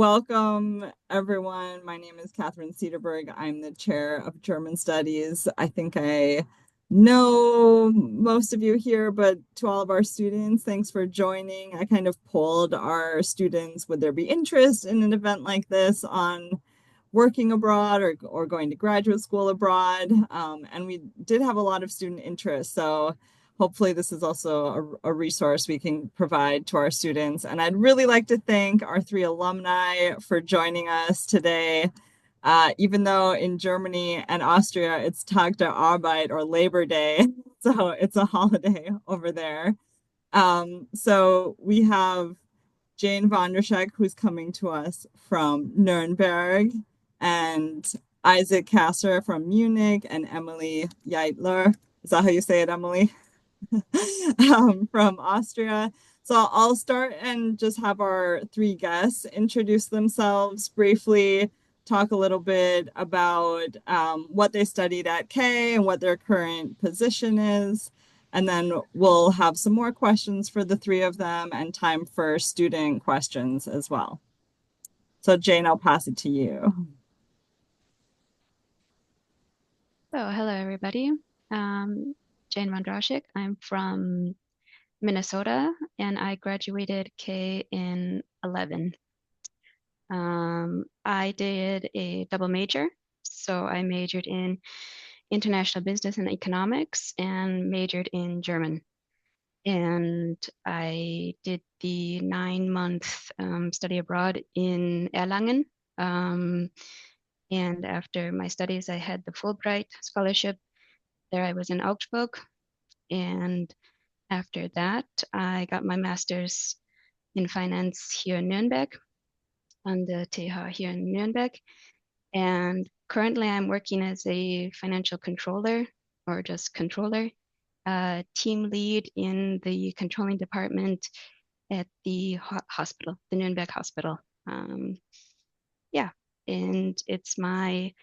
Welcome, everyone. My name is Catherine Cedarberg. I'm the chair of German Studies. I think I know most of you here, but to all of our students, thanks for joining. I kind of polled our students, would there be interest in an event like this on working abroad or going to graduate school abroad? And we did have a lot of student interest. So hopefully this is also a resource we can provide to our students. And I'd really like to thank our three alumni for joining us today. Even though in Germany and Austria, it's Tag der Arbeit or Labor Day. So it's a holiday over there. So we have Jane Vonderschek, who's coming to us from Nuremberg, and Isaac Kasser from Munich, and Emily Yeitler. Is that how you say it, Emily? From Austria. So I'll start and just have our three guests introduce themselves briefly, talk a little bit about what they studied at K and what their current position is. And then we'll have some more questions for the three of them and time for student questions as well. So Jane, I'll pass it to you. So, hello everybody. Jane Mondrashik. I'm from Minnesota and I graduated K in 11. I did a double major. So I majored in international business and economics and majored in German. And I did the 9-month study abroad in Erlangen. And after my studies, I had the Fulbright scholarship. There I was in Augsburg. And after that, I got my master's in finance here in Nuremberg, on the TH here in Nuremberg. And currently I'm working as a financial controller or just controller, team lead in the controlling department at the hospital, the Nuremberg hospital. Yeah, and it's my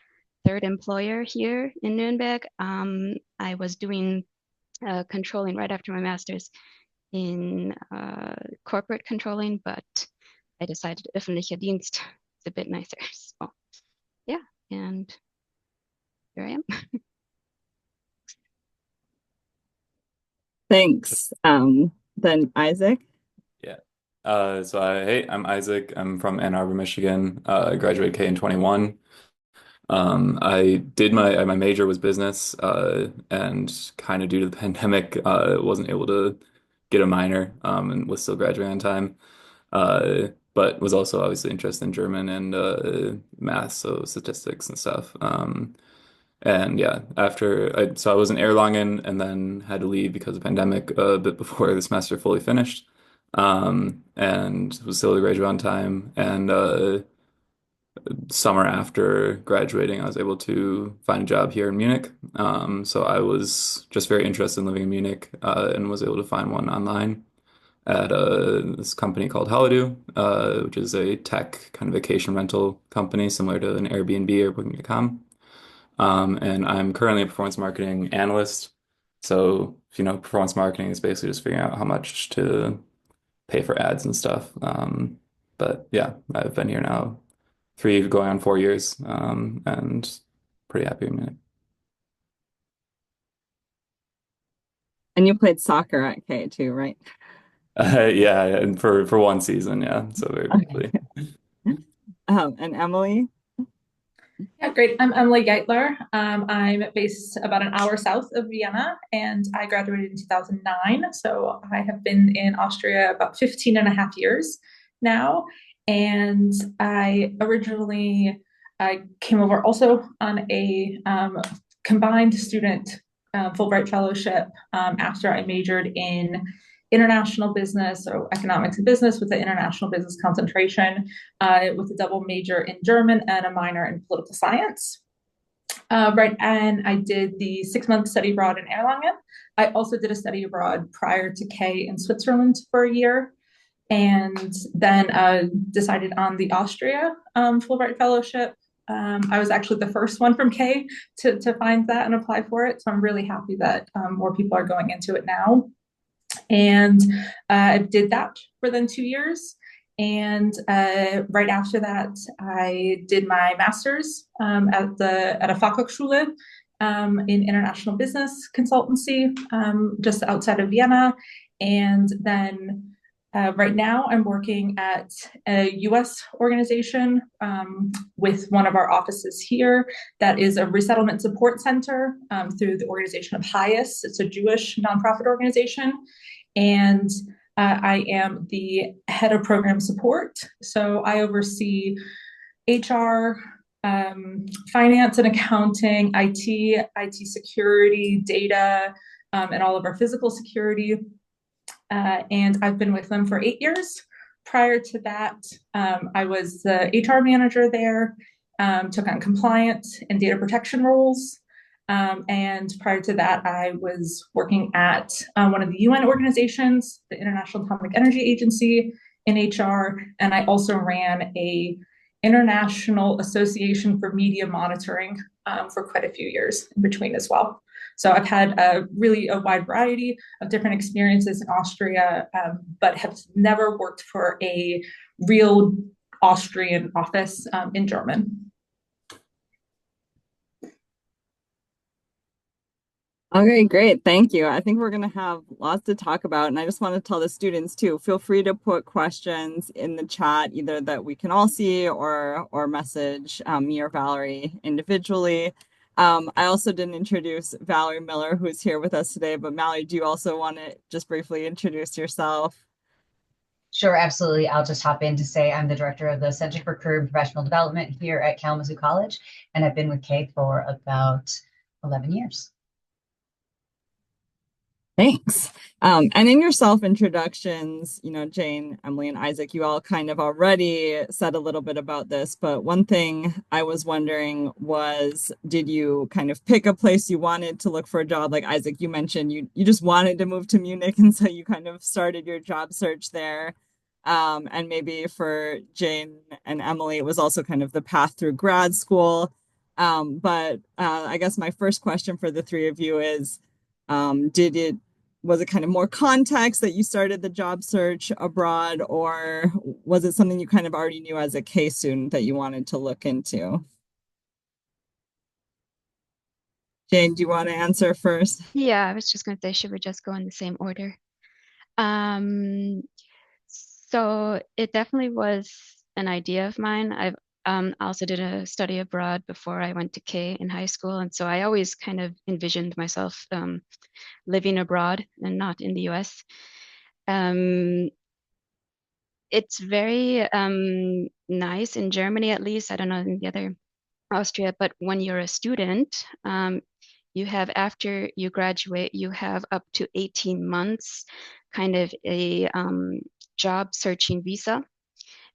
third employer here in Nuremberg. I was doing controlling right after my master's in corporate controlling, but I decided öffentlicher Dienst is a bit nicer. So yeah, and here I am. Thanks. Then Isaac. Yeah. Hey, I'm Isaac. I'm from Ann Arbor, Michigan. I graduated K in 21. I did my major was business, and kind of due to the pandemic, wasn't able to get a minor, and was still graduating on time. But was also obviously interested in German and math, so statistics and stuff. And yeah, so I was in Erlangen and then had to leave because of pandemic a bit before the semester fully finished. And was still to graduate on time. And summer after graduating, I was able to find a job here in Munich. So I was just very interested in living in Munich, and was able to find one online at this company called Holiday, which is a tech kind of vacation rental company similar to an Airbnb or Booking.com. And I'm currently a performance marketing analyst. So, if you know, performance marketing is basically just figuring out how much to pay for ads and stuff. But yeah, I've been here now 3 going on 4 years, and pretty happy with it. And you played soccer at K too, right? Yeah, and for one season, yeah. So very briefly. And Emily. Yeah, great. I'm Emily Geitler. I'm based about an hour south of Vienna, and I graduated in 2009. So I have been in Austria about 15 and a half years now. And I originally came over also on a combined student Fulbright fellowship after I majored in international business or economics and business with the international business concentration, with a double major in German and a minor in political science. Right, and I did the 6-month study abroad in Erlangen. I also did a study abroad prior to K in Switzerland for a year, and then decided on the Austria Fulbright Fellowship. I was actually the first one from K to find that and apply for it, so I'm really happy that more people are going into it now. And I did that for then 2 years. And right after that, I did my master's at a Fachhochschule in international business consultancy just outside of Vienna. And then right now, I'm working at a US organization with one of our offices here that is a resettlement support center through the organization of HIAS. It's a Jewish nonprofit organization. And I am the head of program support. So I oversee HR, finance and accounting, IT security, data, and all of our physical security. And I've been with them for 8 years. Prior to that, I was the HR manager there, took on compliance and data protection roles. And prior to that, I was working at one of the UN organizations, the International Atomic Energy Agency, in HR, and I also ran a International Association for Media Monitoring for quite a few years in between as well. So I've had really a wide variety of different experiences in Austria, but have never worked for a real Austrian office in German. Okay, great. Thank you. I think we're going to have lots to talk about. And I just want to tell the students too, feel free to put questions in the chat, either that we can all see or message me or Valerie individually. I also didn't introduce Valerie Miller, who's here with us today, but Valerie, do you also want to just briefly introduce yourself? Sure, absolutely. I'll just hop in to say I'm the director of the Center for Career and Professional Development here at Kalamazoo College, and I've been with K for about 11 years. Thanks. And in your self-introductions, Jane, Emily, and Isaac, you all kind of already said a little bit about this, but one thing I was wondering was, did you kind of pick a place you wanted to look for a job? Like Isaac, you mentioned you just wanted to move to Munich, and so you kind of started your job search there. And maybe for Jane and Emily, it was also kind of the path through grad school. But I guess my first question for the three of you is, was it kind of more context that you started the job search abroad, or was it something you kind of already knew as a K student that you wanted to look into? Jane, do you want to answer first? Yeah, I was just going to say, should we just go in the same order? So it definitely was an idea of mine. I've also did a study abroad before I went to K in high school, and so I always kind of envisioned myself living abroad and not in the US. It's very nice in Germany, at least. I don't know in the other Austria, but when you're a student, you have, after you graduate, you have up to 18 months kind of a job searching visa.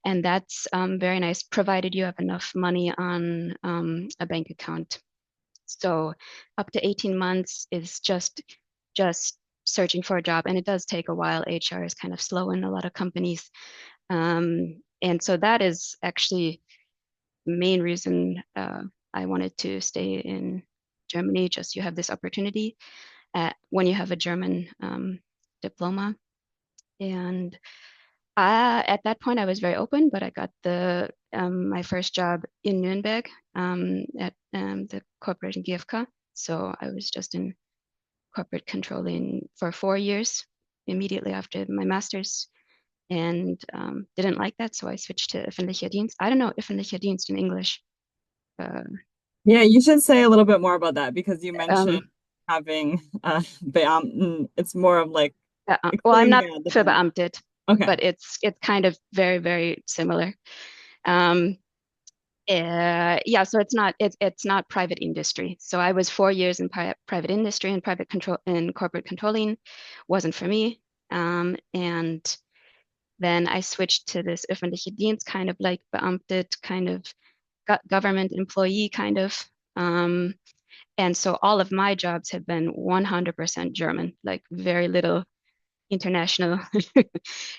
And that's very nice, provided you have enough money on a bank account. So up to 18 months is just searching for a job, and it does take a while. HR is kind of slow in a lot of companies. And so that is actually the main reason I wanted to stay in Germany. Just you have this opportunity when you have a German diploma. And at that point, I was very open, but I got my first job in Nuremberg at the corporation GfK. So I was just in corporate controlling for 4 years immediately after my master's, and didn't like that, so I switched to öffentlicher Dienst. I don't know öffentlicher Dienst in English. Yeah, you should say a little bit more about that, because you mentioned having Beamten. It's more of like well, I'm not explain verbeamtet, okay, but it's kind of very, very similar. Yeah, so it's not private industry. So I was 4 years in private industry, and private control and corporate controlling wasn't for me. And then I switched to this öffentliche Dienst, kind of like beamtet, kind of government employee, kind of. And so all of my jobs have been 100% German, like very little international.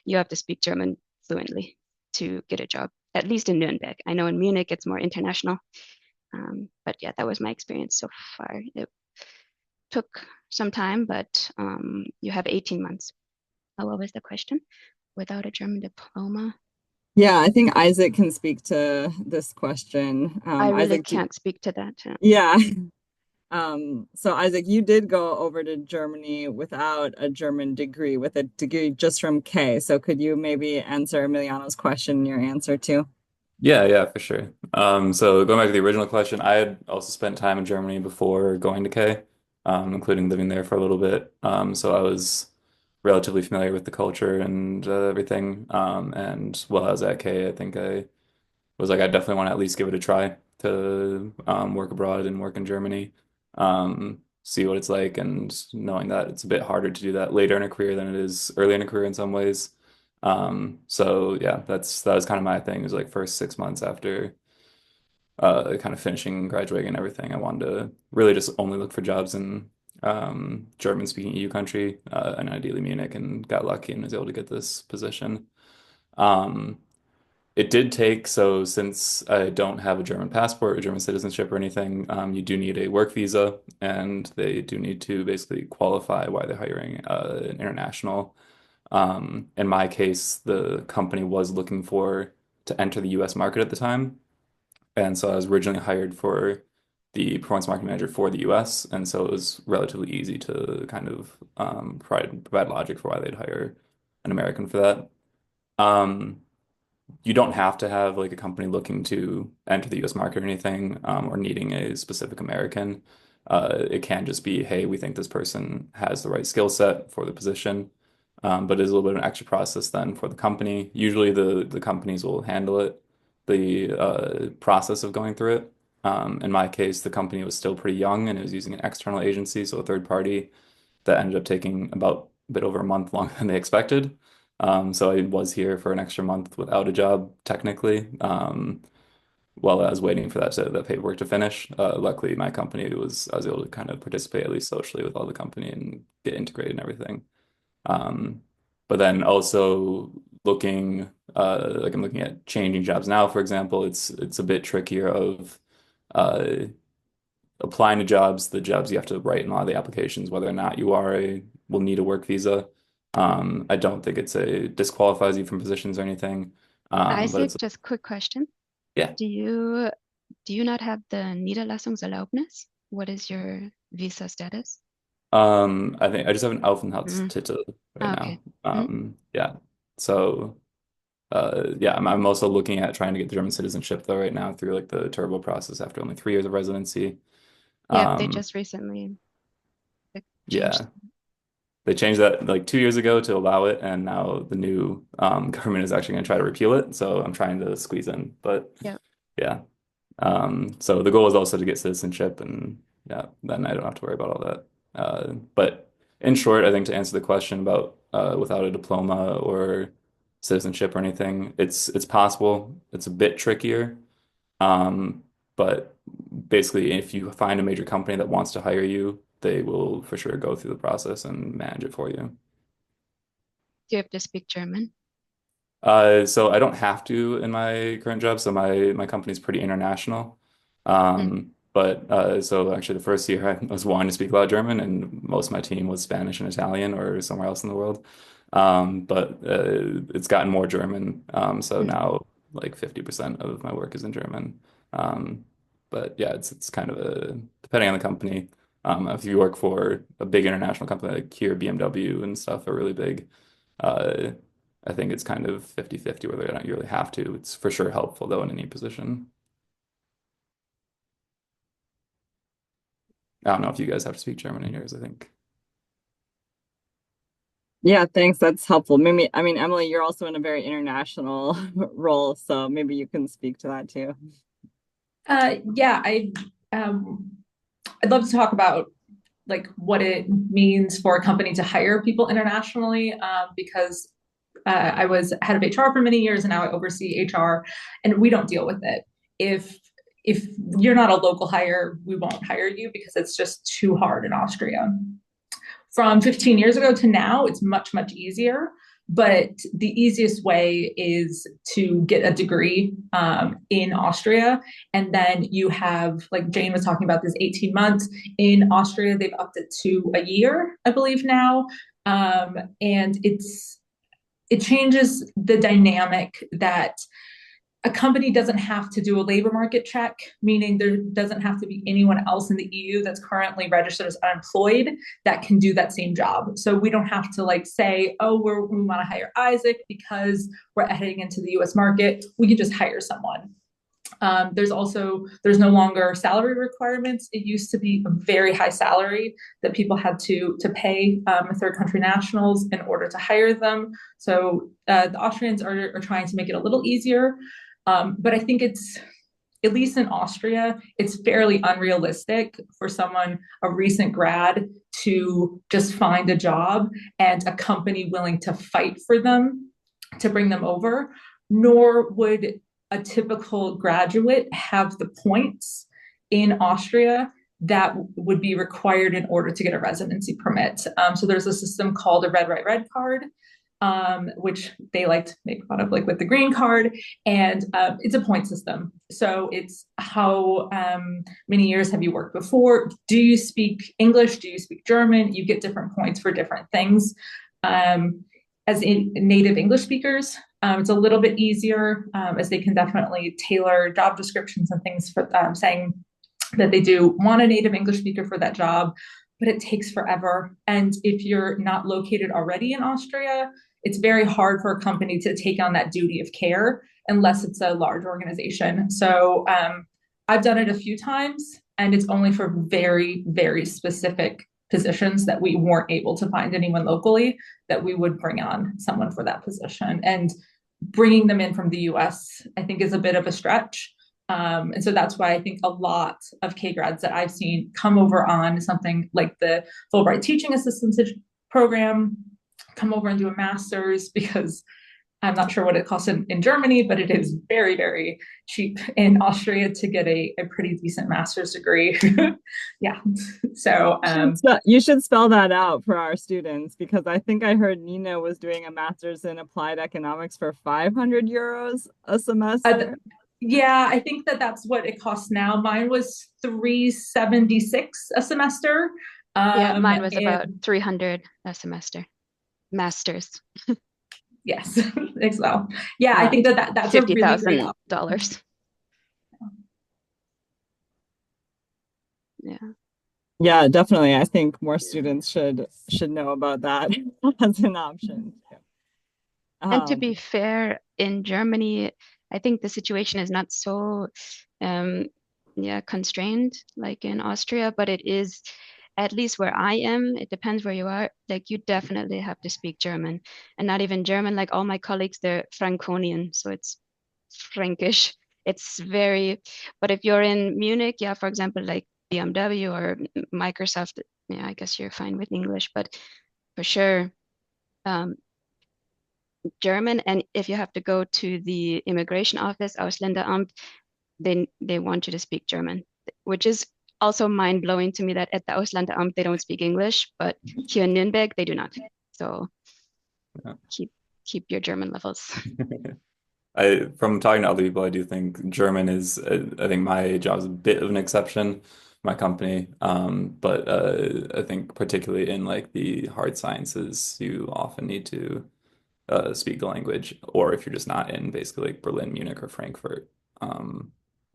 You have to speak German fluently to get a job, at least in Nuremberg. I know in Munich it's more international. But yeah, that was my experience so far. It took some time, but you have 18 months. Oh, what was the question? Without a German diploma? Yeah, I think Isaac can speak to this question. I really Isaac, can't speak to that. yeah. So Isaac, you did go over to Germany without a German degree, with a degree just from K. So could you maybe answer Emiliano's question in your answer too? Yeah, yeah, for sure. So going back to the original question, I had also spent time in Germany before going to K, including living there for a little bit. So I was relatively familiar with the culture and everything. And while I was at K, I think I was like, I definitely want to at least give it a try to work abroad and work in Germany, see what it's like, and knowing that it's a bit harder to do that later in a career than it is early in a career in some ways. So yeah, that was kind of my thing. It was like first 6 months after kind of finishing graduating and everything. I wanted to really just only look for jobs in German speaking EU country, and ideally Munich, and got lucky and was able to get this position. Um, it did take, so since I don't have a German passport or German citizenship or anything, you do need a work visa, and they do need to basically qualify why they're hiring an international. In my case, the company was looking for to enter the US market at the time. And so I was originally hired for the performance marketing manager for the US. And so it was relatively easy to kind of provide logic for why they'd hire an American for that. Um, you don't have to have like a company looking to enter the US market or anything, or needing a specific American. It can just be, hey, we think this person has the right skill set for the position. But it's a little bit of an extra process then for the company. Usually the companies will handle it, the process of going through it. In my case, the company was still pretty young and it was using an external agency, so a third party that ended up taking about a bit over a month longer than they expected. So I was here for an extra month without a job, technically, while I was waiting for that paperwork to finish. Luckily, my company I was able to kind of participate at least socially with all the company and get integrated and everything. Um, but then also looking, like I'm looking at changing jobs now, for example, it's a bit trickier of uh, applying to jobs, the jobs you have to write in a lot of the applications, whether or not will need a work visa. I don't think it disqualifies you from positions or anything. But Isaac, it's, just quick question. yeah. Do you do you not have the Niederlassungserlaubnis? What is your visa status? I think I just have an Mm. Aufenthaltstitel right Ah, okay. now. Mm. Yeah. So, yeah, I'm also looking at trying to get the German citizenship though right now through like the turbo process after only 3 years of residency. Yep, they Um, just recently like, changed. yeah. They changed that like 2 years ago to allow it, and now the new government is actually going to try to repeal it. So I'm trying to squeeze in, but Yep. yeah. So the goal is also to get citizenship, and yeah, then I don't have to worry about all that. But in short, I think to answer the question about without a diploma or citizenship or anything, it's possible. It's a bit trickier. Um, but basically, if you find a major company that wants to hire you, they will for sure go through the process and manage it for you. Do you have to speak German? So I don't have to in my current job. So my company's pretty international. Mm. But so actually the first year I was wanting to speak a lot of German, and most of my team was Spanish and Italian or somewhere else in the world. But it's gotten more German. So Mm. now like 50% of my work is in German. Um, but yeah, it's kind of a depending on the company. If you work for a big international company like here, BMW and stuff are really big. Uh, I think it's kind of 50-50 whether or not you really have to. It's for sure helpful though in any position. I don't know if you guys have to speak German in yours, I think. Yeah, thanks. That's helpful. Maybe, I mean, Emily, you're also in a very international role, so maybe you can speak to that too. Yeah, I'd love to talk about like what it means for a company to hire people internationally, because I was head of HR for many years and now I oversee HR, and we don't deal with it. If if you're not a local hire, we won't hire you because it's just too hard in Austria. From 15 years ago to now, it's much, much easier. But the easiest way is to get a degree in Austria. And then you have, like Jane was talking about, this 18 months. In Austria, they've upped it to a year, I believe now. And it changes the dynamic that a company doesn't have to do a labor market check, meaning there doesn't have to be anyone else in the EU that's currently registered as unemployed that can do that same job. So we don't have to like say, oh, we want to hire Isaac because we're heading into the US market. We can just hire someone. There's no longer salary requirements. It used to be a very high salary that people had to pay third country nationals in order to hire them. So the Austrians are trying to make it a little easier. But I think it's, at least in Austria, it's fairly unrealistic for someone, a recent grad, to just find a job and a company willing to fight for them to bring them over, nor would a typical graduate have the points in Austria that would be required in order to get a residency permit. So there's a system called a red, white, red card, which they like to make fun of, like with the green card. And it's a point system. So it's how many years have you worked before? Do you speak English? Do you speak German? You get different points for different things. As in native English speakers, it's a little bit easier, as they can definitely tailor job descriptions and things for saying that they do want a native English speaker for that job, but it takes forever. And if you're not located already in Austria, it's very hard for a company to take on that duty of care unless it's a large organization. So I've done it a few times, and it's only for very, very specific positions that we weren't able to find anyone locally that we would bring on someone for that position. And bringing them in from the US, I think, is a bit of a stretch. And so that's why I think a lot of K grads that I've seen come over on something like the Fulbright Teaching Assistance Program, come over and do a master's, because I'm not sure what it costs in Germany, but it is very, very cheap in Austria to get a pretty decent master's degree. Yeah. So you should spell that out for our students, because I think I heard Nina was doing a master's in applied economics for 500 euros a semester. Yeah, I think that's what it costs now. Mine was 376 a semester. Yeah, mine was about 300 a semester. Masters. Yes, as well. Yeah, I think that's $50,000. Yeah. Yeah, definitely. I think more students should know about that as an option. And to be fair, in Germany, I think the situation is not so constrained like in Austria, but it is, at least where I am, it depends where you are, like you definitely have to speak German, and not even German. Like all my colleagues, they're Franconian, so it's Frankish. It's very, but if you're in Munich, yeah, for example, like BMW or Microsoft, yeah, I guess you're fine with English, but for sure, German. And if you have to go to the immigration office, Ausländeramt, they want you to speak German, which is also mind-blowing to me that at the Ausländeramt they don't speak English, but here in Nürnberg they do not. So yeah. keep your German levels. From talking to other people, I do think German is, I think my job is a bit of an exception, my company, but I think particularly in like the hard sciences, you often need to speak the language, or if you're just not in basically like Berlin, Munich, or Frankfurt,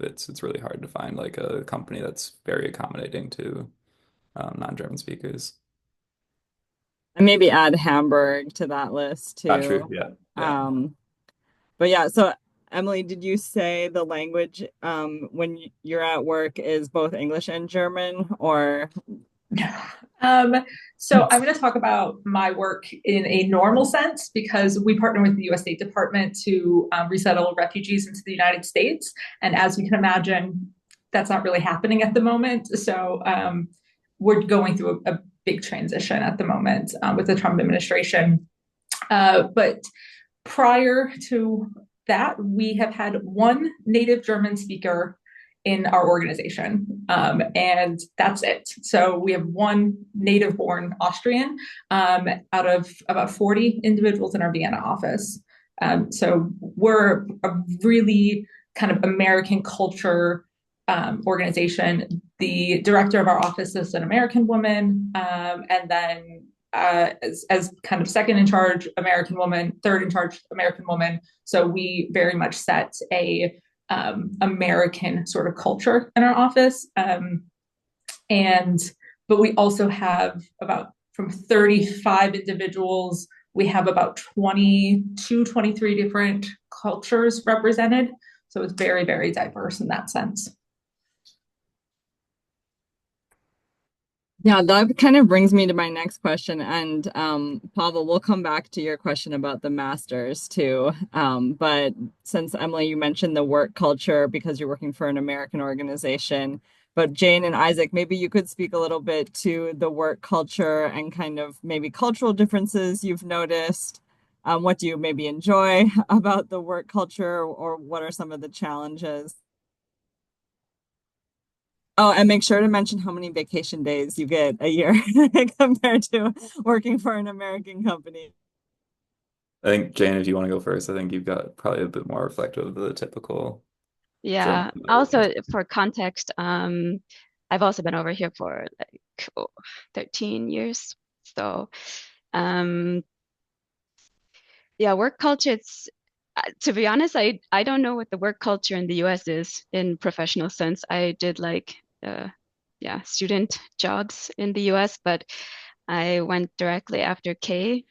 it's really hard to find like a company that's very accommodating to non-German speakers. And maybe add Hamburg to that list too. True, yeah. But yeah, so Emily, did you say the language when you're at work is both English and German, or? So I'm going to talk about my work in a normal sense, because we partner with the U.S. State Department to resettle refugees into the United States. And as you can imagine, that's not really happening at the moment. So we're going through a big transition at the moment with the Trump administration. But prior to that, we have had one native German speaker in our organization, and that's it. So we have one native-born Austrian out of about 40 individuals in our Vienna office. So we're a really kind of American culture organization. The director of our office is an American woman, and then as kind of second in charge American woman, third in charge American woman. So we very much set a American sort of culture in our office. And but we also have about from 35 individuals, we have about 22, 23 different cultures represented. So it's very, very diverse in that sense. Yeah, that kind of brings me to my next question. And Pavel, we'll come back to your question about the masters too. But since Emily, you mentioned the work culture because you're working for an American organization, but Jane and Isaac, maybe you could speak a little bit to the work culture and kind of maybe cultural differences you've noticed. What do you maybe enjoy about the work culture, or what are some of the challenges? Oh, and make sure to mention how many vacation days you get a year compared to working for an American company. I think Jane, if you want to go first, I think you've got probably a bit more reflective of the typical German Yeah. work. Also, for context, I've also been over here for like 13 years. So, um, yeah, work culture, it's to be honest, I don't know what the work culture in the US is in professional sense. I did like yeah, student jobs in the US, but I went directly after K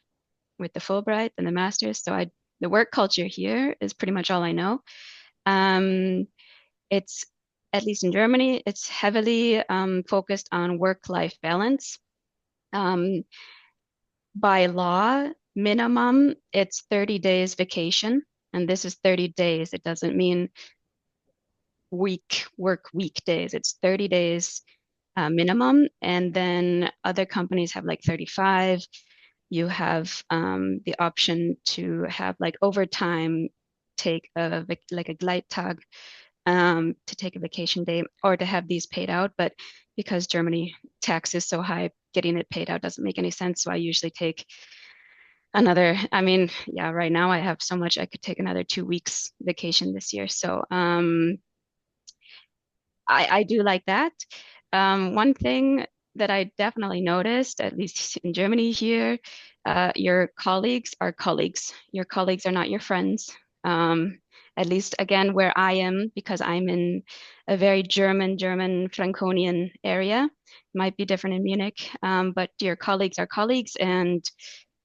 with the Fulbright and the master's. So the work culture here is pretty much all I know. Um, it's at least in Germany, it's heavily focused on work-life balance. Um, by law, minimum, it's 30 days vacation, and this is 30 days. It doesn't mean work weekdays. It's 30 days minimum, and then other companies have like 35. You have the option to have like overtime, take like a Gleittag, to take a vacation day or to have these paid out. But because Germany tax is so high, getting it paid out doesn't make any sense. So I usually take I mean, yeah, right now I have so much, I could take another 2 weeks vacation this year. So I do like that. One thing that I definitely noticed, at least in Germany here, your colleagues are colleagues. Your colleagues are not your friends. At least again, where I am, because I'm in a very German Franconian area. Might be different in Munich, but your colleagues are colleagues, and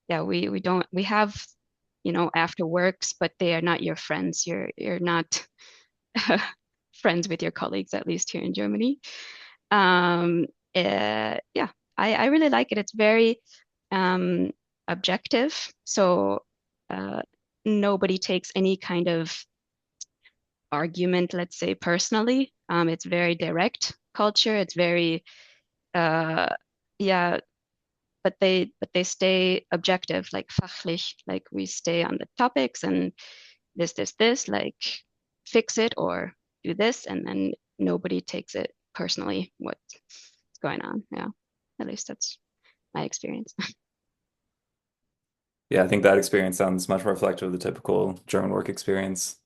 yeah, we don't we have, after works, but they are not your friends. You're not friends with your colleagues, at least here in Germany. Um, yeah, I really like it. It's very um, objective. So uh, nobody takes any kind of argument, let's say, personally. It's very direct culture. It's very, uh, yeah, but they stay objective, like fachlich, like we stay on the topics and this, like fix it or do this, and then nobody takes it personally what's going on. Yeah, at least that's my experience. Yeah, I think that experience sounds much more reflective of the typical German work experience.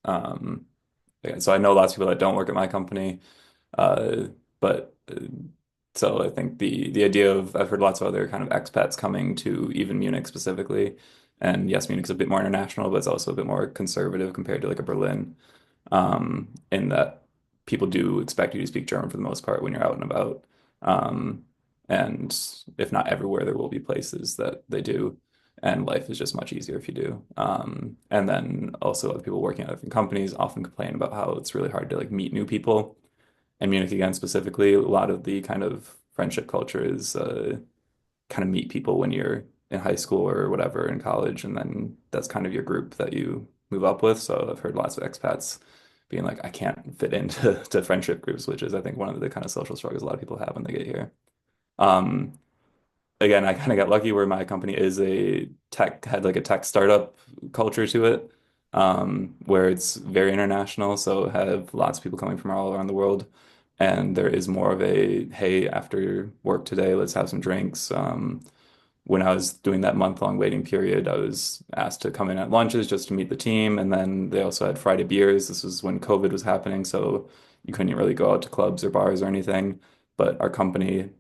Yeah, so I know lots of people that don't work at my company, uh, but so I think the idea of I've heard lots of other kind of expats coming to even Munich specifically, and yes, Munich's a bit more international, but it's also a bit more conservative compared to like a Berlin, in that people do expect you to speak German for the most part when you're out and about, um, and if not everywhere, there will be places that they do. And life is just much easier if you do. And then also other people working at different companies often complain about how it's really hard to like meet new people. And Munich again specifically, a lot of the kind of friendship culture is kind of meet people when you're in high school or whatever in college, and then that's kind of your group that you move up with. So I've heard lots of expats being like, I can't fit into to friendship groups, which is I think one of the kind of social struggles a lot of people have when they get here. Um, Again, I kind of got lucky where my company is had like a tech startup culture to it, where it's very international. So have lots of people coming from all around the world. And there is more of a, hey, after work today, let's have some drinks. When I was doing that month-long waiting period, I was asked to come in at lunches just to meet the team. And then they also had Friday beers. This was when COVID was happening, so you couldn't really go out to clubs or bars or anything. But our company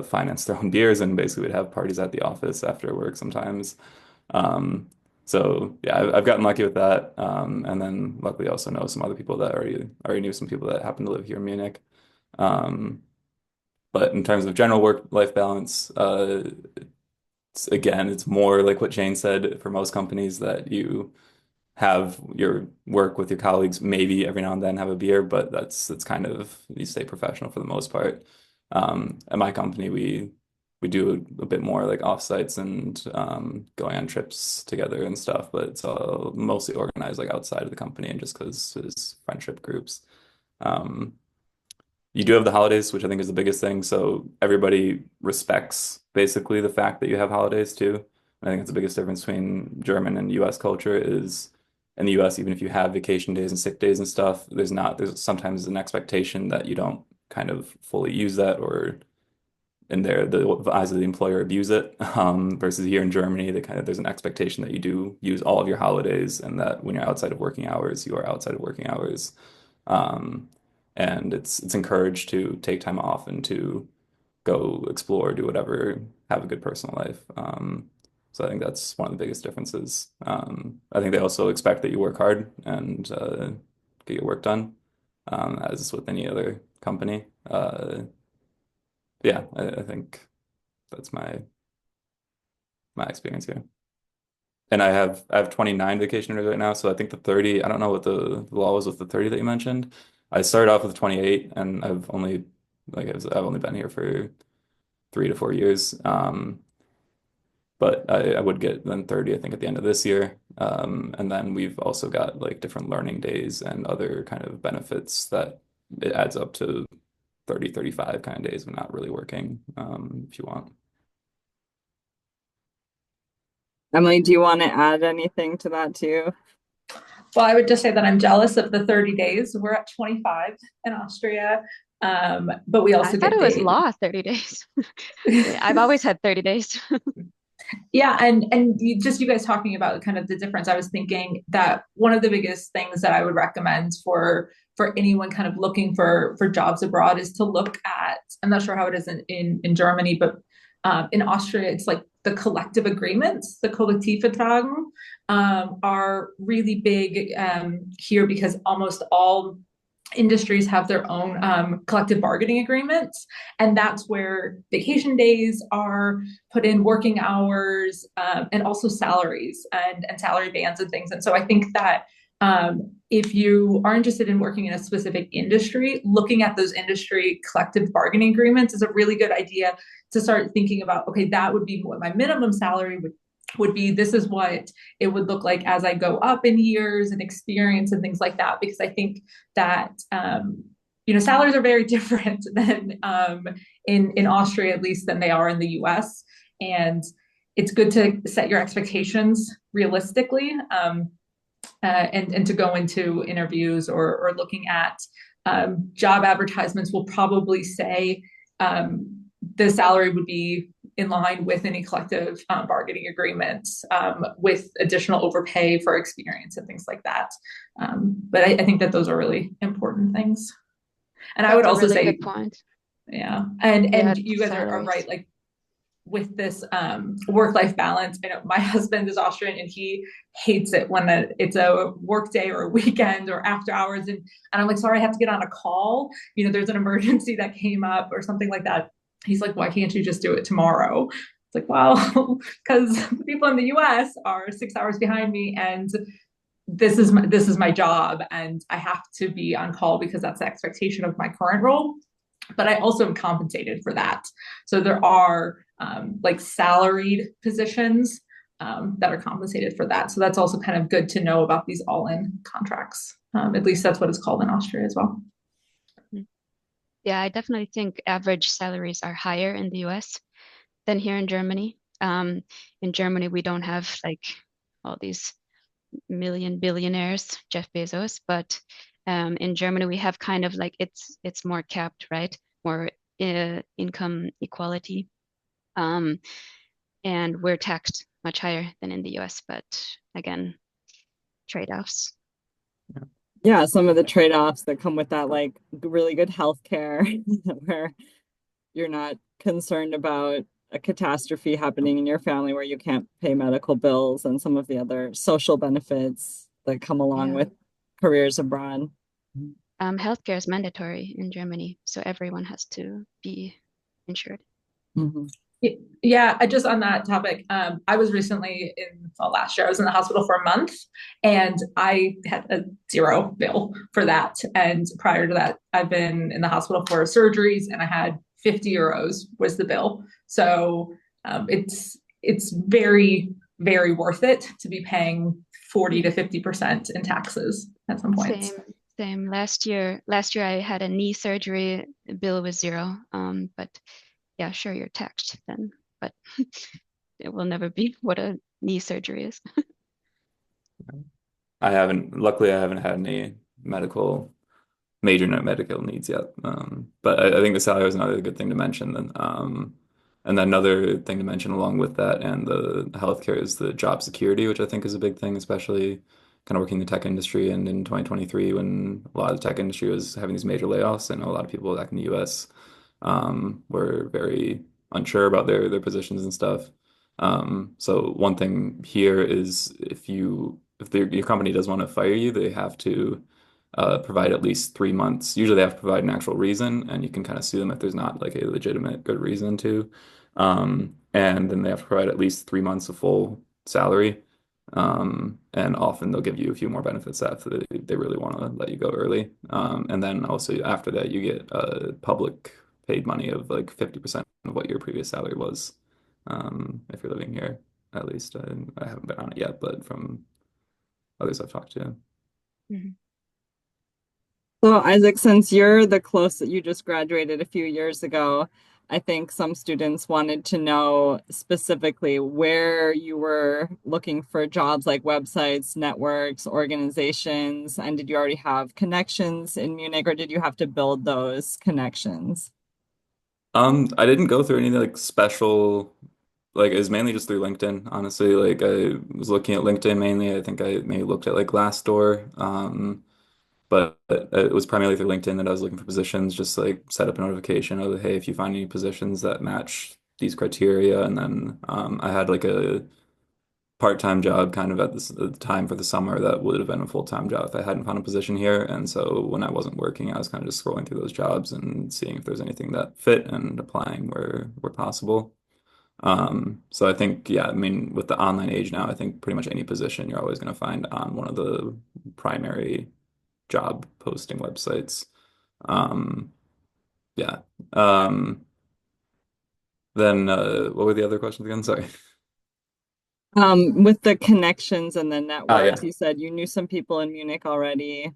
finance their own beers and basically would have parties at the office after work sometimes. Um, so yeah, I've gotten lucky with that. And then luckily I also know some other people that already knew some people that happen to live here in Munich. Um, but in terms of general work-life balance, again, it's more like what Jane said for most companies that you have your work with your colleagues, maybe every now and then have a beer, but that's kind of you stay professional for the most part. At my company, we do a bit more like offsites and going on trips together and stuff, but it's all mostly organized like outside of the company and just because it's friendship groups. Um, you do have the holidays, which I think is the biggest thing. So everybody respects basically the fact that you have holidays too. I think it's the biggest difference between German and US culture is in the US, even if you have vacation days and sick days and stuff, there's sometimes an expectation that you don't kind of fully use that or in the eyes of the employer abuse it. Versus here in Germany, there's an expectation that you do use all of your holidays and that when you're outside of working hours, you are outside of working hours. Um, and it's encouraged to take time off and to go explore, do whatever, have a good personal life. So I think that's one of the biggest differences. I think they also expect that you work hard and get your work done, as with any other company. Yeah, I think that's my experience here. And I have 29 vacation days right now, so I think the 30, I don't know what the law was with the 30 that you mentioned. I started off with 28 and I've only been here for 3 to 4 years. But I would get then 30, I think, at the end of this year. And then we've also got like different learning days and other kind of benefits that it adds up to 30, 35 kind of days of not really working, if you want. Emily, do you want to add anything to that too? Well, I would just say that I'm jealous of the 30 days. We're at 25 in Austria, but we also I thought get it was days. law 30 days. I've always had 30 days. Yeah, and you guys talking about kind of the difference. I was thinking that one of the biggest things that I would recommend for anyone kind of looking for jobs abroad is to look at. I'm not sure how it is in Germany, but in Austria, it's like the collective agreements, the Kollektivverträge, are really big here because almost all industries have their own collective bargaining agreements, and that's where vacation days are put in, working hours, and also salaries and salary bands and things. And so I think that if you are interested in working in a specific industry, looking at those industry collective bargaining agreements is a really good idea to start thinking about, okay, that would be what my minimum salary would be. This is what it would look like as I go up in years and experience and things like that. Because I think that salaries are very different than in Austria, at least, than they are in the U.S. And it's good to set your expectations realistically, and to go into interviews or looking at job advertisements will probably say the salary would be in line with any collective bargaining agreements, with additional overpay for experience and things like that. But I think that those are really important things. And I would That's a also really say, good point. yeah, and Yeah, you guys are salaries. right. Like with this work-life balance, I know my husband is Austrian and he hates it when it's a work day or a weekend or after hours, and I'm like, sorry, I have to get on a call. There's an emergency that came up or something like that. He's like, why can't you just do it tomorrow? It's like, well, because the people in the US are 6 hours behind me, and this is my job, and I have to be on call because that's the expectation of my current role. But I also am compensated for that. So there are like salaried positions that are compensated for that. So that's also kind of good to know about these all-in contracts. At least that's what it's called in Austria as well. Yeah, I definitely think average salaries are higher in the US than here in Germany. In Germany, we don't have like all these million billionaires, Jeff Bezos, but in Germany we have kind of like it's more capped, right? More income equality, and we're taxed much higher than in the US. But again, trade-offs. Yeah, some of the trade-offs that come with that, like really good health care, where you're not concerned about a catastrophe happening in your family where you can't pay medical bills and some of the other social benefits that come along Yeah. with careers abroad. Healthcare is mandatory in Germany, so everyone has to be insured. Mhm. Yeah, just on that topic, I was recently last year, I was in the hospital for a month and I had a zero bill for that. And prior to that, I've been in the hospital for surgeries and I had 50 euros was the bill. So it's very, very worth it to be paying 40 to 50% in taxes at some point. Same. Last year I had a knee surgery. The bill was zero. But yeah, sure, you're taxed then, but it will never be what a knee surgery is. Luckily, I haven't had any major medical needs yet. But I think the salary is another good thing to mention. And then another thing to mention along with that and the healthcare is the job security, which I think is a big thing, especially kind of working in the tech industry. And in 2023, when a lot of the tech industry was having these major layoffs, I know a lot of people back in the US were very unsure about their positions and stuff. So one thing here is if your company does want to fire you, they have to provide at least 3 months. Usually they have to provide an actual reason, and you can kind of sue them if there's not like a legitimate good reason to. And then they have to provide at least 3 months of full salary. And often they'll give you a few more benefits after they really want to let you go early. And then also after that, you get public paid money of like 50% of what your previous salary was, if you're living here. At least I haven't been on it yet, but from others I've talked to. Mhm. So Isaac, since you're the closest, you just graduated a few years ago, I think some students wanted to know specifically where you were looking for jobs, like websites, networks, organizations, and did you already have connections in Munich or did you have to build those connections? I didn't go through any like special, like it was mainly just through LinkedIn, honestly. Like I was looking at LinkedIn mainly. I think I maybe looked at like Glassdoor. But it was primarily through LinkedIn that I was looking for positions, just like set up a notification of, hey, if you find any positions that match these criteria. And then I had like a part-time job kind of at the time for the summer that would have been a full-time job if I hadn't found a position here. And so when I wasn't working, I was kind of just scrolling through those jobs and seeing if there's anything that fit and applying where possible. So I think, yeah, I mean, with the online age now, I think pretty much any position you're always going to find on one of the primary job posting websites. Um, yeah. Um, then what were the other questions again? Sorry. With the connections and the Yeah. networks, you said you knew some people in Munich already.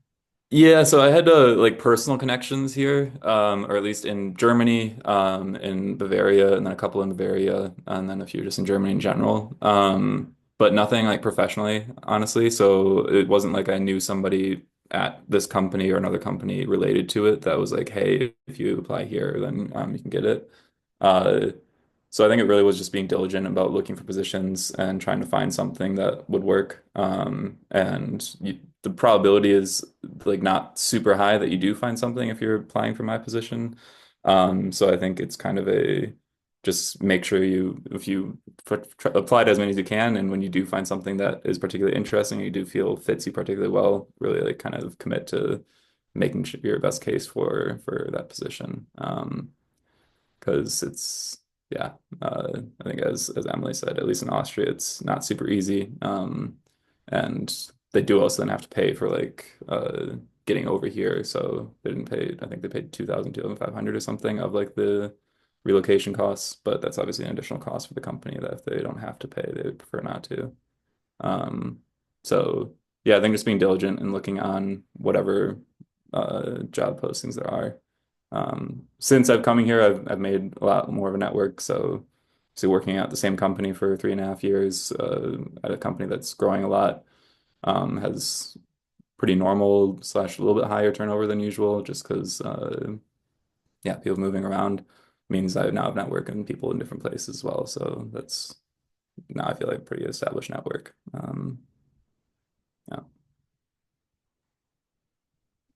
Yeah, so I had like personal connections here, or at least in Germany, in Bavaria, and then a couple in Bavaria, and then a few just in Germany in general. But nothing like professionally, honestly. So it wasn't like I knew somebody at this company or another company related to it that was like, hey, if you apply here, then you can get it. Uh, so I think it really was just being diligent about looking for positions and trying to find something that would work. The probability is like not super high that you do find something if you're applying for my position. So I think it's kind of a just make sure if you apply to as many as you can, and when you do find something that is particularly interesting, you do feel fits you particularly well, really like kind of commit to making sure your best case for that position. Because it's yeah, I think as Emily said, at least in Austria, it's not super easy. And they do also then have to pay for like getting over here. So they didn't pay, I think they paid 2,500 or something of like the relocation costs, but that's obviously an additional cost for the company that if they don't have to pay, they would prefer not to. Um, so yeah, I think just being diligent and looking on whatever job postings there are. Since I've come here, I've made a lot more of a network. So working at the same company for 3.5 years, at a company that's growing a lot, has pretty normal slash a little bit higher turnover than usual, just because yeah, people moving around means I now have network and people in different places as well. So that's now I feel like a pretty established network. Yeah.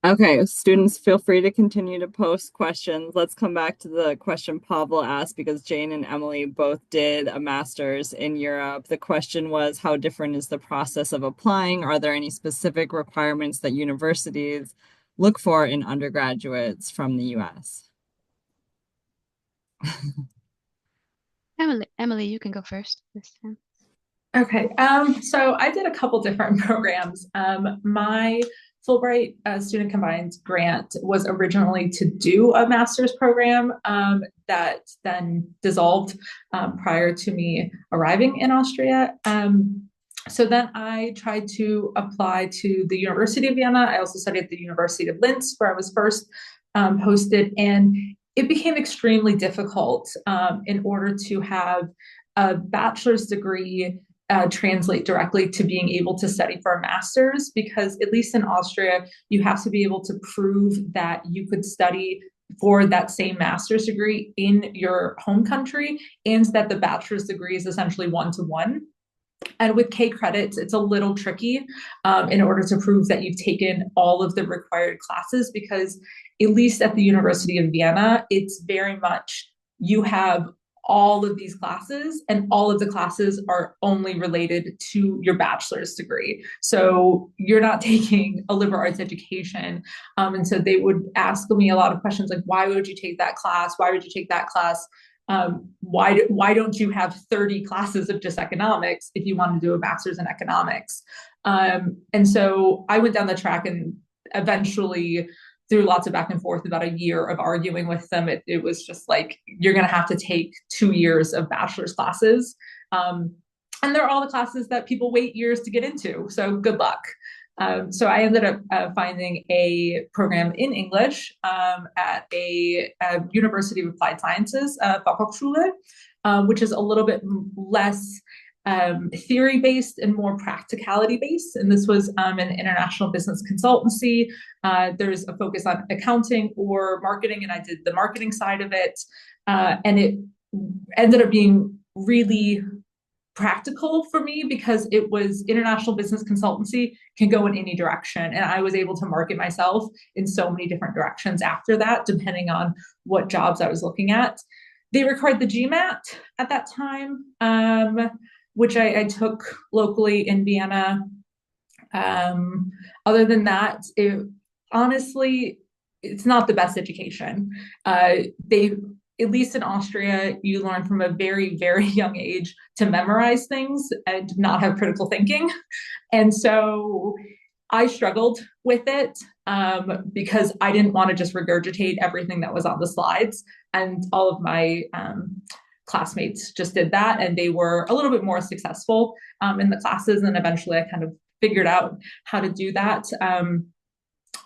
Okay, students, feel free to continue to post questions. Let's come back to the question Pavel asked because Jane and Emily both did a master's in Europe. The question was, how different is the process of applying? Are there any specific requirements that universities look for in undergraduates from the US? Emily, you can go first this time. Okay, so I did a couple different programs. My Fulbright Student Combined grant was originally to do a master's program that then dissolved prior to me arriving in Austria. So then I tried to apply to the University of Vienna. I also studied at the University of Linz, where I was first posted, and it became extremely difficult in order to have a bachelor's degree translate directly to being able to study for a master's, because at least in Austria, you have to be able to prove that you could study for that same master's degree in your home country, and that the bachelor's degree is essentially one-to-one. And with K credits, it's a little tricky in order to prove that you've taken all of the required classes, because at least at the University of Vienna, it's very much you have all of these classes, and all of the classes are only related to your bachelor's degree. So you're not taking a liberal arts education. And so they would ask me a lot of questions like, why would you take that class? Why would you take that class? Why don't you have 30 classes of just economics if you want to do a master's in economics? And so I went down the track, and eventually through lots of back and forth, about a year of arguing with them, it was just like, you're going to have to take 2 years of bachelor's classes. And they're all the classes that people wait years to get into. So good luck. So I ended up finding a program in English at a University of Applied Sciences, Fachhochschule, which is a little bit less theory-based and more practicality-based. And this was an international business consultancy. There's a focus on accounting or marketing, and I did the marketing side of it. And it ended up being really practical for me, because it was international business consultancy, can go in any direction. And I was able to market myself in so many different directions after that, depending on what jobs I was looking at. They required the GMAT at that time, which I took locally in Vienna. Other than that, honestly, it's not the best education. At least in Austria, you learn from a very, very young age to memorize things and not have critical thinking. And so I struggled with it because I didn't want to just regurgitate everything that was on the slides. And all of my classmates just did that, and they were a little bit more successful in the classes. And eventually I kind of figured out how to do that.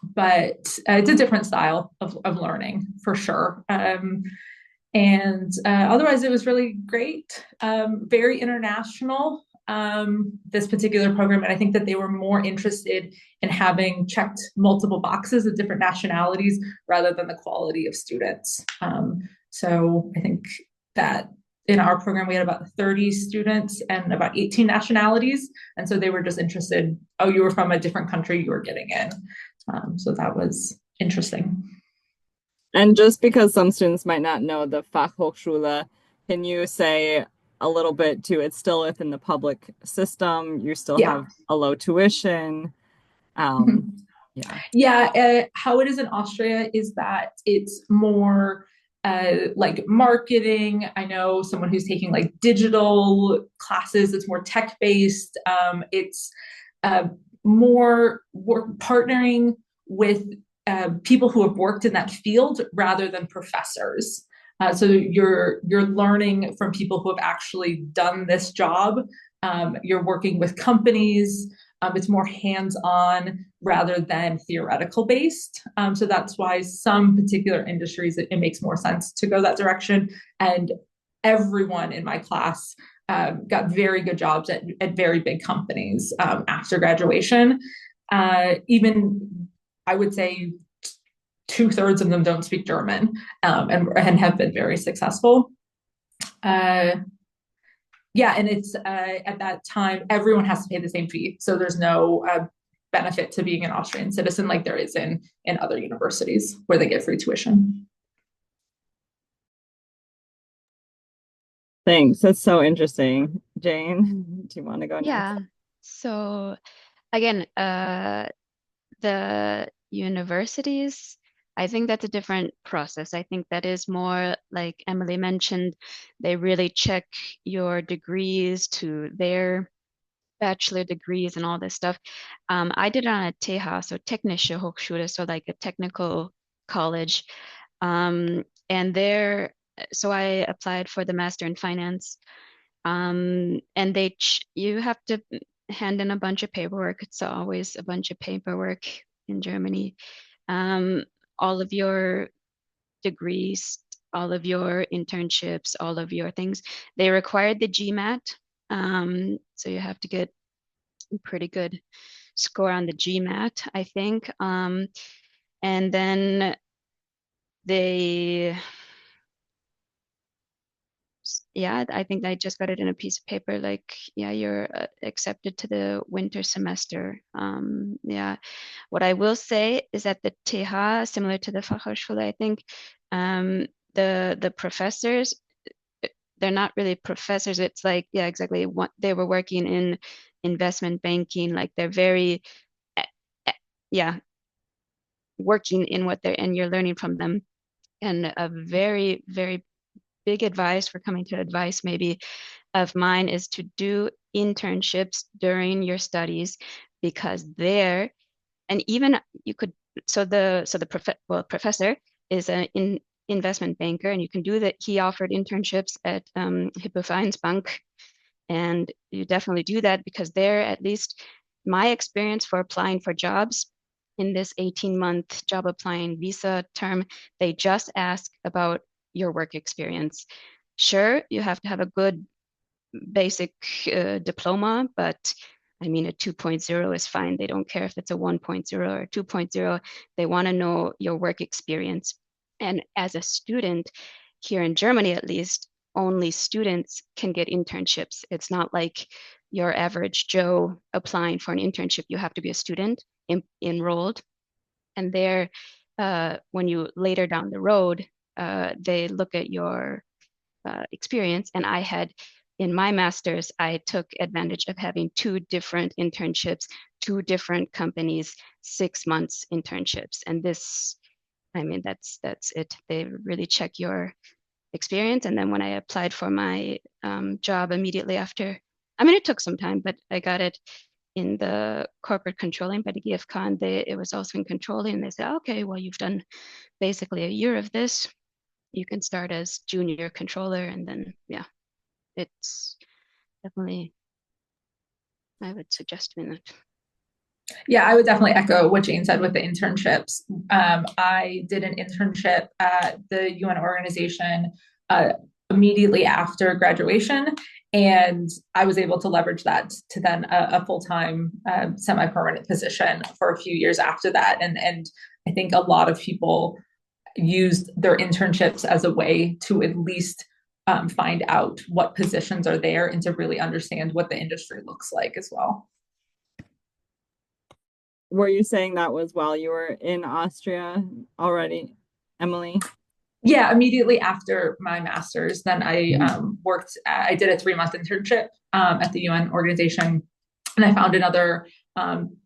But it's a different style of learning for sure. And otherwise, it was really great, very international, this particular program. And I think that they were more interested in having checked multiple boxes of different nationalities rather than the quality of students. So I think that in our program, we had about 30 students and about 18 nationalities. And so they were just interested, oh, you were from a different country, you were getting in. So that was interesting. And just because some students might not know the Fachhochschule, can you say a little bit too? It's still within the public system. You still have a low tuition. How it is in Austria is that it's more like marketing. I know someone who's taking like digital classes. It's more tech-based. It's more partnering with people who have worked in that field rather than professors. So you're learning from people who have actually done this job. You're working with companies. It's more hands-on rather than theoretical based. So that's why some particular industries, it makes more sense to go that direction. And everyone in my class got very good jobs at very big companies after graduation. Even I would say 2/3 of them don't speak German and have been very successful. And it's at that time, everyone has to pay the same fee. So there's no benefit to being an Austrian citizen like there is in other universities where they get free tuition. Thanks. That's so interesting. Jane, do you want to go next? Yeah. So again, the universities, I think that's a different process. I think that is more like Emily mentioned, they really check your degrees to their bachelor degrees and all this stuff. I did it on a TH, so Technische Hochschule, so like a technical college. And there, so I applied for the Master in Finance. And you have to hand in a bunch of paperwork. It's always a bunch of paperwork in Germany. Um, all of your degrees, all of your internships, all of your things. They required the GMAT. So you have to get a pretty good score on the GMAT, I think. And then they, yeah, I think I just got it in a piece of paper, like, yeah, you're accepted to the winter semester. Yeah, what I will say is that the TH, similar to the Fachhochschule, I think, the professors, they're not really professors. It's like, yeah, exactly. What they were working in investment banking, like they're very, eh, eh, yeah, working in what they're, and you're learning from them. And a very, very big advice for coming to advice maybe of mine is to do internships during your studies because there, and even you could, professor is an investment banker and you can do that. He offered internships at Bank, and you definitely do that because there, at least my experience for applying for jobs in this 18-month job applying visa term, they just ask about your work experience. Sure, you have to have a good basic diploma, but I mean, a 2.0 is fine. They don't care if it's a 1.0 or 2.0. They want to know your work experience. And as a student, here in Germany at least, only students can get internships. It's not like your average Joe applying for an internship. You have to be a student enrolled. And there, when you later down the road, they look at your experience. And I had in my master's, I took advantage of having two different internships, two different companies, 6 months internships. And this, I mean, that's it. They really check your experience. And then when I applied for my job immediately after, I mean, it took some time, but I got it in the corporate controlling by the GfK, and it was also in controlling. And they said, okay, well, you've done basically a year of this. You can start as junior controller, and then yeah, it's definitely, I would suggest doing that. Yeah, I would definitely echo what Jane said with the internships. I did an internship at the UN organization immediately after graduation, and I was able to leverage that to then a full-time semi-permanent position for a few years after that. And I think a lot of people used their internships as a way to at least find out what positions are there and to really understand what the industry looks like as well. Were you saying that was while you were in Austria already, Emily? Yeah, immediately after my master's, then I I did a 3-month internship at the UN organization, and I found another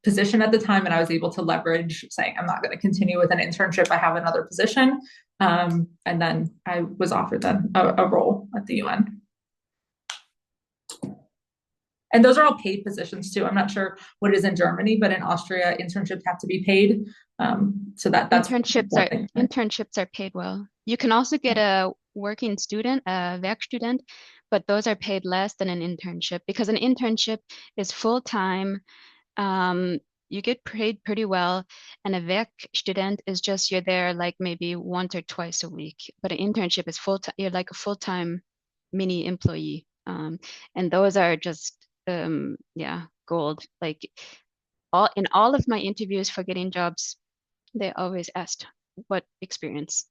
position at the time, and I was able to leverage saying, I'm not going to continue with an internship. I have another position. And then I was offered then a role at the UN. And those are all paid positions too. I'm not sure what it is in Germany, but in Austria, internships have to be paid. So that's internships are paid well. You can also get a working student, a Werkstudent, but those are paid less than an internship because an internship is full-time. You get paid pretty well, and a Werkstudent is just you're there like maybe once or twice a week. But an internship is full-time. You're like a full-time mini employee, and those are just gold. Like in all of my interviews for getting jobs, they always asked what experience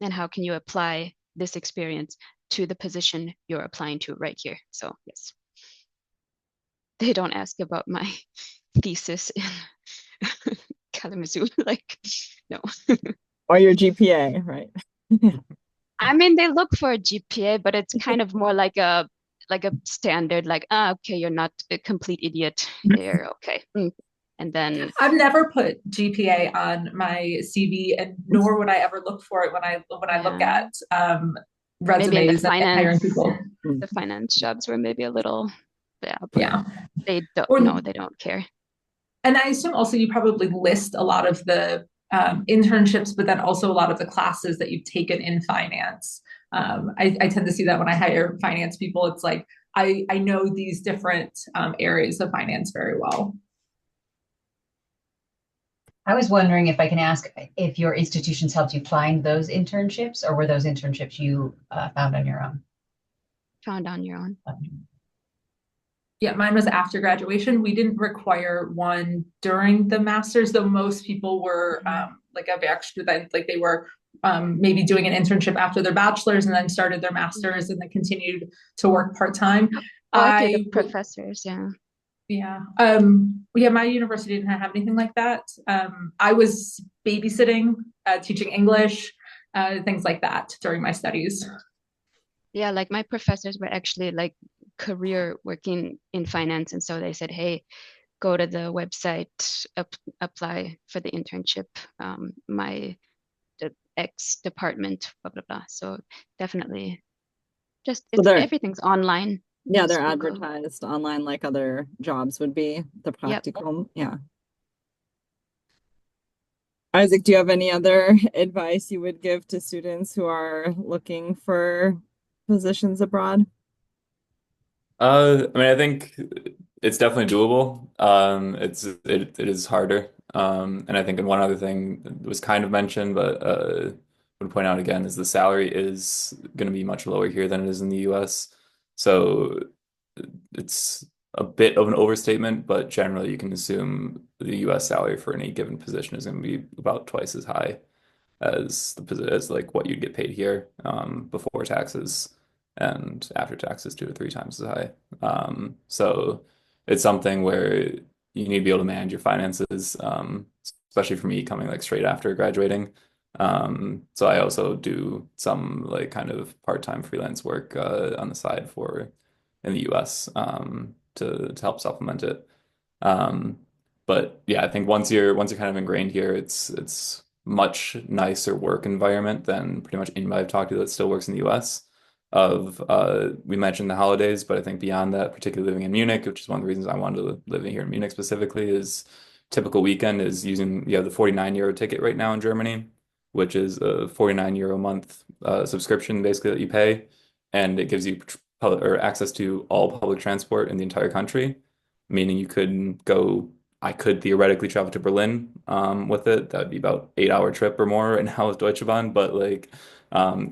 and how can you apply this experience to the position you're applying to right here. So yes, they don't ask about my thesis in Kalamazoo. Like, no. Or your GPA, right? I mean, they look for a GPA, but it's kind of more like a standard, like, ah, okay, you're not a complete idiot here. Okay. And then I've never put GPA on my CV, and nor would I ever look for it when I look yeah, at maybe in resumes and hiring people. the finance jobs were maybe a little, yeah, but Yeah. they don't, Or no, they don't care. And I assume also you probably list a lot of the internships, but then also a lot of the classes that you've taken in finance. I tend to see that when I hire finance people, it's like I know these different areas of finance very well. I was wondering if I can ask if your institutions helped you find those internships, or were those internships you found on your own? Found on your own. Yeah, mine was after graduation. We didn't require one during the master's, though most people were like a Werkstudent, like they were maybe doing an internship after their bachelor's and then started their master's and then continued to work part time. Oh, I think the I professors, yeah. Yeah. Yeah, my university didn't have anything like that. I was babysitting, teaching English, things like that during my studies. Yeah, like my professors were actually like career working in finance. And so they said, hey, go to the website, apply for the internship. The X department, blah, blah, blah. So definitely just So they're everything's online. yeah, they're Just Google. advertised online like other jobs would be, the Yep. practicum. Yeah. Isaac, do you have any other advice you would give to students who are looking for positions abroad? I mean, I think it's definitely doable. It is harder. And I think in one other thing that was kind of mentioned, but would point out again is the salary is going to be much lower here than it is in the US. So it's a bit of an overstatement, but generally you can assume the US salary for any given position is going to be about twice as high as like what you'd get paid here before taxes and after taxes 2 to 3 times as high. So it's something where you need to be able to manage your finances, especially for me coming like straight after graduating. So I also do some like kind of part-time freelance work on the side for in the US to help supplement it. Um, but yeah, I think once you're kind of ingrained here, it's much nicer work environment than pretty much anybody I've talked to that still works in the US. We mentioned the holidays, but I think beyond that, particularly living in Munich, which is one of the reasons I wanted to live here in Munich specifically, is typical weekend is using you have the 49 euro ticket right now in Germany, which is a 49 euro a month subscription basically that you pay, and it gives you public or access to all public transport in the entire country, meaning you could go. I could theoretically travel to Berlin with it. That would be about 8 hour trip or more right now with Deutsche Bahn, but like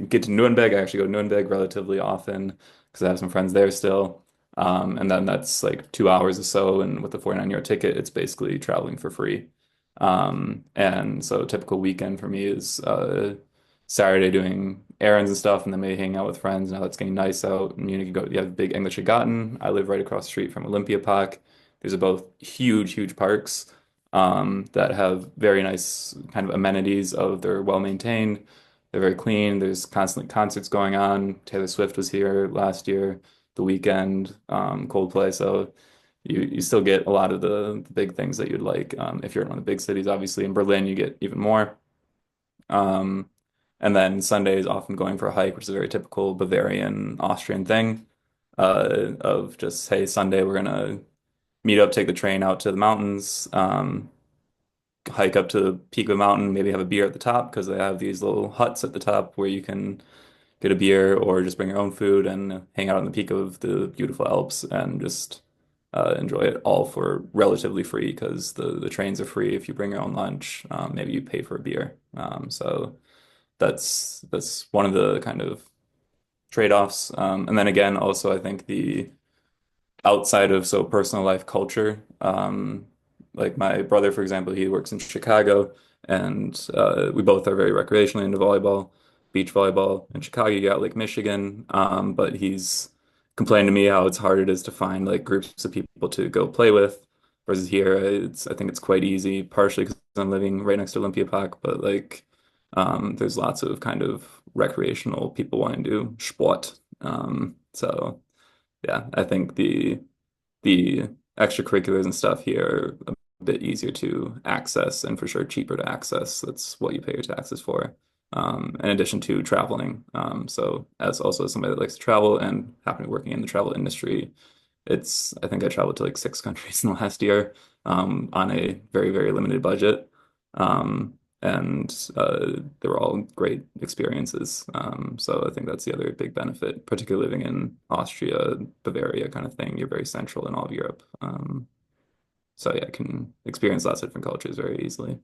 get to Nuremberg. I actually go to Nuremberg relatively often because I have some friends there still. And then that's like 2 hours or so. And with the 49 euro ticket, it's basically traveling for free. And so typical weekend for me is Saturday doing errands and stuff, and then maybe hanging out with friends. Now that's getting nice out. In Munich, you have big English Garten. I live right across the street from Olympia Park. These are both huge, huge parks that have very nice kind of amenities of they're well maintained. They're very clean. There's constantly concerts going on. Taylor Swift was here last year, the weekend, Coldplay. So you still get a lot of the big things that you'd like if you're in one of the big cities. Obviously, in Berlin, you get even more. Um, and then Sunday is often going for a hike, which is a very typical Bavarian, Austrian thing of just, hey, Sunday, we're gonna meet up, take the train out to the mountains, hike up to the peak of a mountain, maybe have a beer at the top because they have these little huts at the top where you can get a beer or just bring your own food and hang out on the peak of the beautiful Alps and just enjoy it all for relatively free because the trains are free if you bring your own lunch. Maybe you pay for a beer. So that's one of the kind of trade-offs. And then again, also I think the outside of so personal life culture. Like my brother, for example, he works in Chicago, and we both are very recreationally into volleyball, beach volleyball. In Chicago, you got Lake Michigan, but he's complained to me how it's hard it is to find like groups of people to go play with. Versus here, I think it's quite easy, partially because I'm living right next to Olympia Park, but like there's lots of kind of recreational people wanting to do sport. So yeah, I think the extracurriculars and stuff here are a bit easier to access and for sure cheaper to access. That's what you pay your taxes for. In addition to traveling. So as also somebody that likes to travel and happen to be working in the travel industry, I think I traveled to like 6 countries in the last year on a very, very limited budget. And they were all great experiences. So I think that's the other big benefit, particularly living in Austria, Bavaria kind of thing. You're very central in all of Europe. So yeah, I can experience lots of different cultures very easily.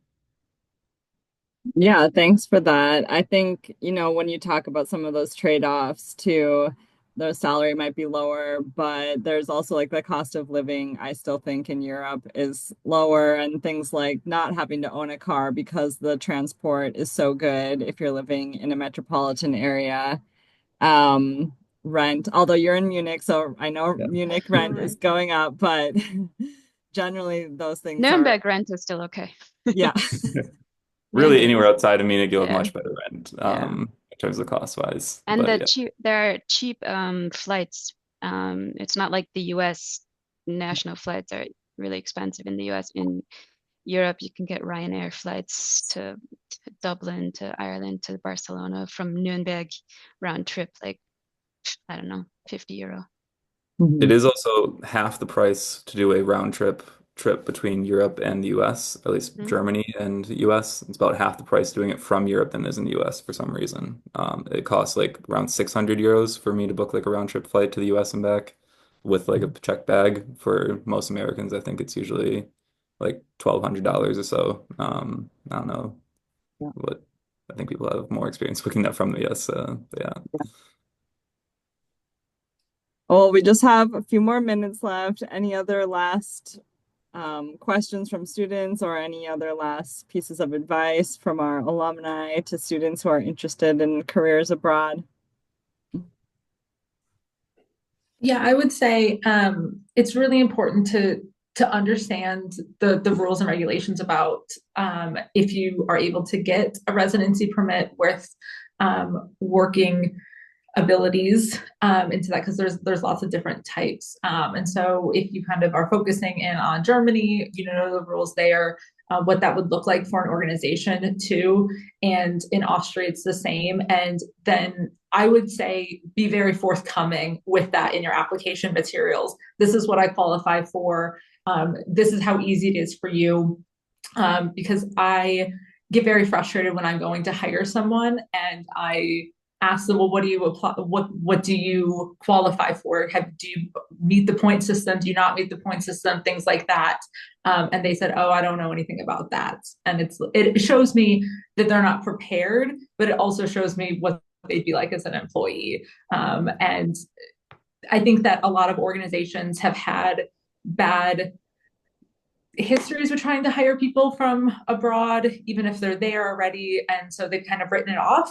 Yeah, thanks for that. I think, when you talk about some of those trade-offs too, the salary might be lower, but there's also like the cost of living, I still think in Europe is lower, and things like not having to own a car because the transport is so good if you're living in a metropolitan area. Um, Rent, although you're in Munich, so I know Yeah. Munich rent is Right. going up, but generally those things are, Nuremberg rent is still okay. yeah. Really, And anywhere outside of Munich, you'll have yeah, much better rent yeah. in terms of cost wise. And But yeah, there are cheap flights. It's not like the US national flights are really expensive in the US. In Europe, you can get Ryanair flights to Dublin, to Ireland, to Barcelona from Nuremberg round trip, like, I don't know, €50. it Mhm. is also half the price to do a round trip between Europe and the US, at least Mm. Germany and US. It's about half the price doing it from Europe than it is in the US for some reason. It costs like around 600 euros for me to book like a round trip flight to the US and back with like a checked bag. For most Americans, I think it's usually like $1,200 or so. I don't know Yeah. what I think people have more experience booking that from the US. But yeah. Well, we just have a few more minutes left. Any other last questions from students or any other last pieces of advice from our alumni to students who are interested in careers abroad? Yeah, I would say it's really important to understand the rules and regulations about if you are able to get a residency permit with working abilities into that, because there's lots of different types. And so if you kind of are focusing in on Germany, you know the rules there, what that would look like for an organization too. And in Austria, it's the same. And then I would say be very forthcoming with that in your application materials. This is what I qualify for. This is how easy it is for you. Because I get very frustrated when I'm going to hire someone and I ask them, well, what do you apply? What do you qualify for? Do you meet the point system? Do you not meet the point system? Things like that. And they said, oh, I don't know anything about that. And it shows me that they're not prepared, but it also shows me what they'd be like as an employee. And I think that a lot of organizations have had bad histories with trying to hire people from abroad, even if they're there already. And so they've kind of written it off.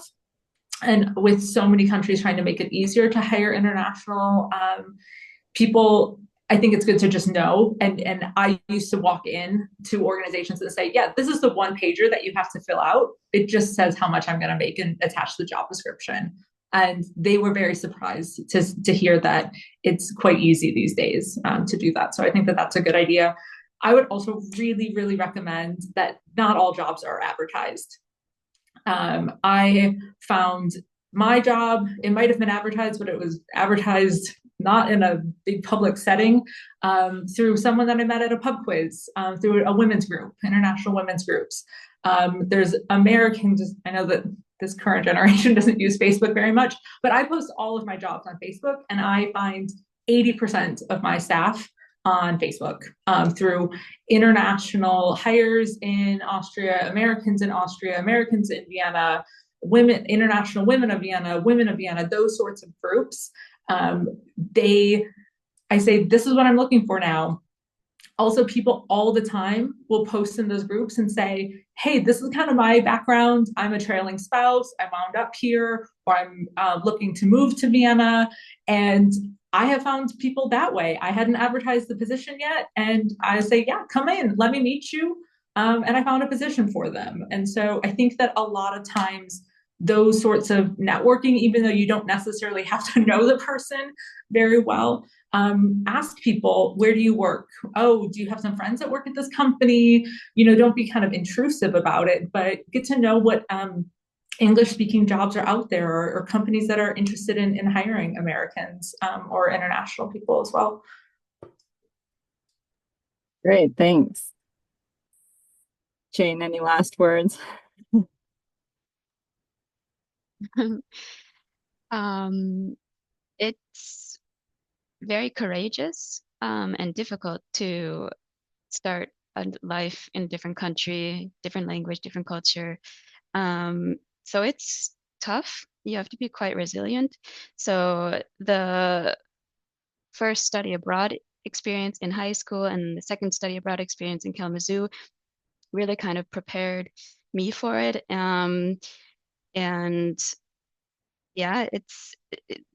And with so many countries trying to make it easier to hire international people, I think it's good to just know. And I used to walk in to organizations and say, yeah, this is the one pager that you have to fill out. It just says how much I'm going to make and attach the job description. And they were very surprised to hear that it's quite easy these days to do that. So I think that that's a good idea. I would also really, really recommend that not all jobs are advertised. I found my job, it might have been advertised, but it was advertised not in a big public setting, through someone that I met at a pub quiz, through a women's group, international women's groups. There's Americans, I know that this current generation doesn't use Facebook very much, but I post all of my jobs on Facebook, and I find 80% of my staff on Facebook, through international hires in Austria, Americans in Austria, Americans in Vienna, women, international women of Vienna, those sorts of groups. I say, this is what I'm looking for now. Also, people all the time will post in those groups and say, hey, this is kind of my background. I'm a trailing spouse. I wound up here, or I'm looking to move to Vienna. And I have found people that way. I hadn't advertised the position yet, and I say, yeah, come in, let me meet you. And I found a position for them. And so I think that a lot of times those sorts of networking, even though you don't necessarily have to know the person very well, ask people, where do you work? Oh, do you have some friends that work at this company? Don't be kind of intrusive about it, but get to know what English speaking jobs are out there, or companies that are interested in hiring Americans or international people as well. Great, thanks. Jane, any last words? It's very courageous and difficult to start a life in a different country, different language, different culture. So it's tough. You have to be quite resilient. So the first study abroad experience in high school and the second study abroad experience in Kalamazoo really kind of prepared me for it. And yeah,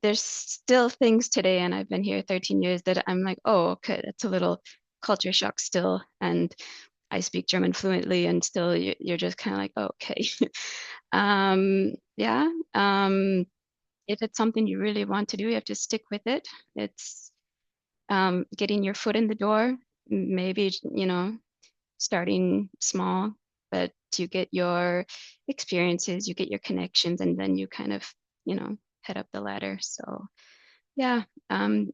there's still things today, and I've been here 13 years, that I'm like, oh, okay, that's a little culture shock still. And I speak German fluently, and still you're just kind of like, oh, okay. Yeah. If it's something you really want to do, you have to stick with it. It's getting your foot in the door, maybe, starting small, but you get your experiences, you get your connections, and then you kind of, head up the ladder. So yeah, in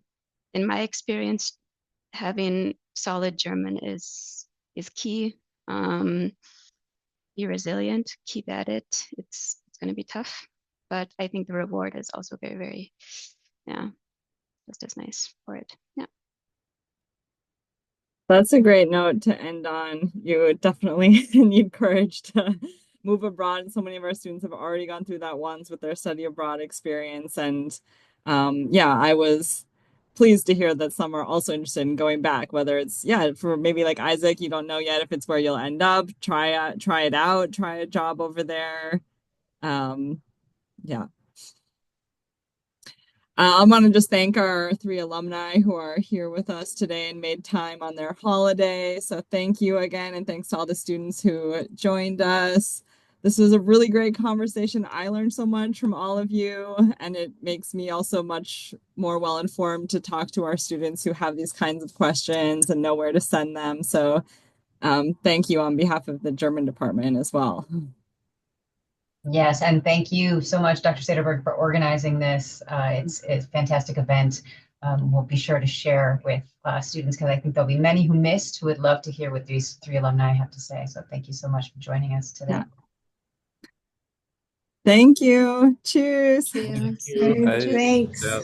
my experience, having solid German is key. Be resilient, keep at it. It's going to be tough, but I think the reward is also very, very, yeah, just as nice for it. Yeah. That's a great note to end on. You definitely need courage to move abroad. So many of our students have already gone through that once with their study abroad experience. And yeah, I was pleased to hear that some are also interested in going back, whether it's, yeah, for maybe like Isaac, you don't know yet if it's where you'll end up. Try it out, try a job over there. Yeah. I want to just thank our 3 alumni who are here with us today and made time on their holiday. So thank you again, and thanks to all the students who joined us. This was a really great conversation. I learned so much from all of you, and it makes me also much more well-informed to talk to our students who have these kinds of questions and know where to send them. So thank you on behalf of the German department as well. Yes, and thank you so much, Dr. Sederberg, for organizing this. It's a fantastic event. We'll be sure to share with students, because I think there'll be many who missed, who would love to hear what these 3 alumni have to say. So thank you so much for joining us today. Yeah. Thank you. Cheers. Thank Thank you. you. Bye. Thanks. Yeah.